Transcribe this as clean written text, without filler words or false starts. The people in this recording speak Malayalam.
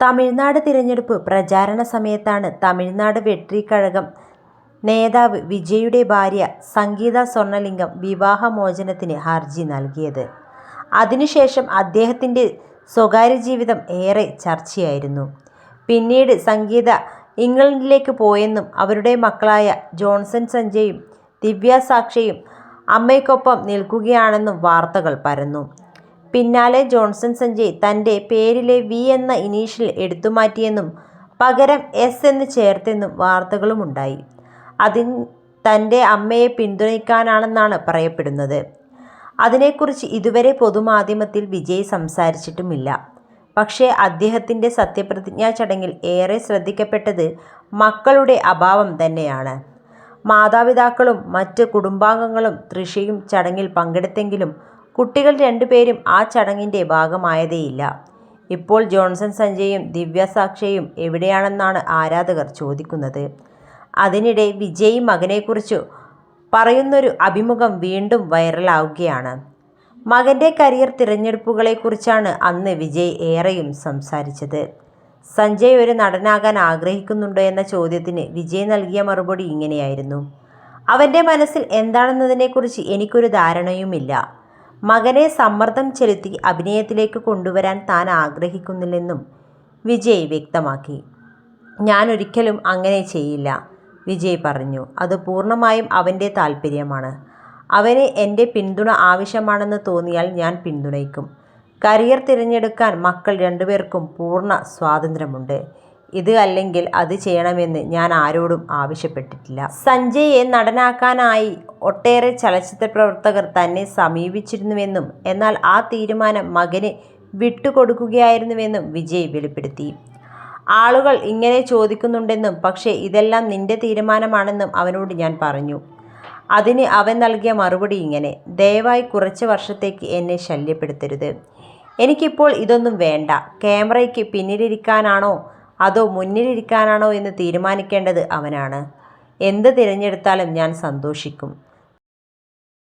തമിഴ്നാട് തിരഞ്ഞെടുപ്പ് പ്രചാരണ സമയത്താണ് തമിഴ്നാട് വെട്രി കഴകം നേതാവ് വിജയുടെ ഭാര്യ സംഗീത സ്വർണലിംഗം വിവാഹമോചനത്തിന് ഹർജി നൽകിയത്. അതിനുശേഷം അദ്ദേഹത്തിൻ്റെ സ്വകാര്യ ജീവിതം ഏറെ ചർച്ചയായിരുന്നു. പിന്നീട് സംഗീത ഇംഗ്ലണ്ടിലേക്ക് പോയെന്നും അവരുടെ മക്കളായ ജോൺസൺ സഞ്ജയും ദിവ്യ സാക്ഷിയും അമ്മയ്ക്കൊപ്പം നിൽക്കുകയാണെന്നും വാർത്തകൾ പരന്നു. പിന്നാലെ ജോൺസൺ സഞ്ജയ് തൻ്റെ പേരിലെ വി എന്ന ഇനീഷ്യൽ എടുത്തുമാറ്റിയെന്നും പകരം എസ് എന്ന് ചേർത്തെന്നും വാർത്തകളുമുണ്ടായി. അതിന് തൻ്റെ അമ്മയെ പിന്തുണയ്ക്കാനാണെന്നാണ് പറയപ്പെടുന്നത്. അതിനെക്കുറിച്ച് ഇതുവരെ പൊതുമാധ്യമത്തിൽ വിജയ് സംസാരിച്ചിട്ടുമില്ല. പക്ഷേ അദ്ദേഹത്തിൻ്റെ സത്യപ്രതിജ്ഞാ ചടങ്ങിൽ ഏറെ ശ്രദ്ധിക്കപ്പെട്ടത് മക്കളുടെ അഭാവം തന്നെയാണ്. മാതാപിതാക്കളും മറ്റ് കുടുംബാംഗങ്ങളും തൃഷയും ചടങ്ങിൽ പങ്കെടുത്തെങ്കിലും കുട്ടികൾ രണ്ടുപേരും ആ ചടങ്ങിൻ്റെ ഭാഗമായതേയില്ല. ഇപ്പോൾ ജോൺസൺ സഞ്ജയും ദിവ്യ സാക്ഷിയും എവിടെയാണെന്നാണ് ആരാധകർ ചോദിക്കുന്നത്. അതിനിടെ വിജയ് മകനെക്കുറിച്ച് പറയുന്നൊരു അഭിമുഖം വീണ്ടും വൈറലാവുകയാണ്. മകൻ്റെ കരിയർ തിരഞ്ഞെടുപ്പുകളെക്കുറിച്ചാണ് അന്ന് വിജയ് ഏറെയും സംസാരിച്ചത്. സഞ്ജയ് ഒരു നടനാകാൻ ആഗ്രഹിക്കുന്നുണ്ടോ എന്ന ചോദ്യത്തിന് വിജയ് നൽകിയ മറുപടി ഇങ്ങനെയായിരുന്നു: അവൻ്റെ മനസ്സിൽ എന്താണെന്നതിനെക്കുറിച്ച് എനിക്കൊരു ധാരണയുമില്ല. മകനെ സമ്മർദ്ദം ചെലുത്തി അഭിനയത്തിലേക്ക് കൊണ്ടുവരാൻ താൻ ആഗ്രഹിക്കുന്നില്ലെന്നും വിജയ് വ്യക്തമാക്കി. ഞാൻ ഒരിക്കലും അങ്ങനെ ചെയ്യില്ല, വിജയ് പറഞ്ഞു. അത് പൂർണ്ണമായും അവൻ്റെ താൽപ്പര്യമാണ്. അവന് എൻ്റെ പിന്തുണ ആവശ്യമാണെന്ന് തോന്നിയാൽ ഞാൻ പിന്തുണയ്ക്കും. കരിയർ തിരഞ്ഞെടുക്കാൻ മക്കൾ രണ്ടുപേർക്കും പൂർണ്ണ സ്വാതന്ത്ര്യമുണ്ട്. ഇത് അല്ലെങ്കിൽ അത് ചെയ്യണമെന്ന് ഞാൻ ആരോടും ആവശ്യപ്പെട്ടിട്ടില്ല. സഞ്ജയെ നടനാക്കാനായി ഒട്ടേറെ ചലച്ചിത്ര പ്രവർത്തകർ തന്നെ സമീപിച്ചിരുന്നുവെന്നും എന്നാൽ ആ തീരുമാനം മകന് വിട്ടുകൊടുക്കുകയായിരുന്നുവെന്നും വിജയ് വെളിപ്പെടുത്തി. ആളുകൾ ഇങ്ങനെ ചോദിക്കുന്നുണ്ടെന്നും പക്ഷേ ഇതെല്ലാം നിൻ്റെ തീരുമാനമാണെന്നും അവനോട് ഞാൻ പറഞ്ഞു. അതിന് അവൻ നൽകിയ മറുപടി ഇങ്ങനെ: ദയവായി കുറച്ച് വർഷത്തേക്ക് എന്നെ ശല്യപ്പെടുത്തരുത്. എനിക്കിപ്പോൾ ഇതൊന്നും വേണ്ട. ക്യാമറയ്ക്ക് പിന്നിലിരിക്കാനാണോ അതോ മുന്നിലിരിക്കാനാണോ എന്ന് തീരുമാനിക്കേണ്ടത് അവനാണ്. എന്ത് തിരഞ്ഞെടുത്താലും ഞാൻ സന്തോഷിക്കും.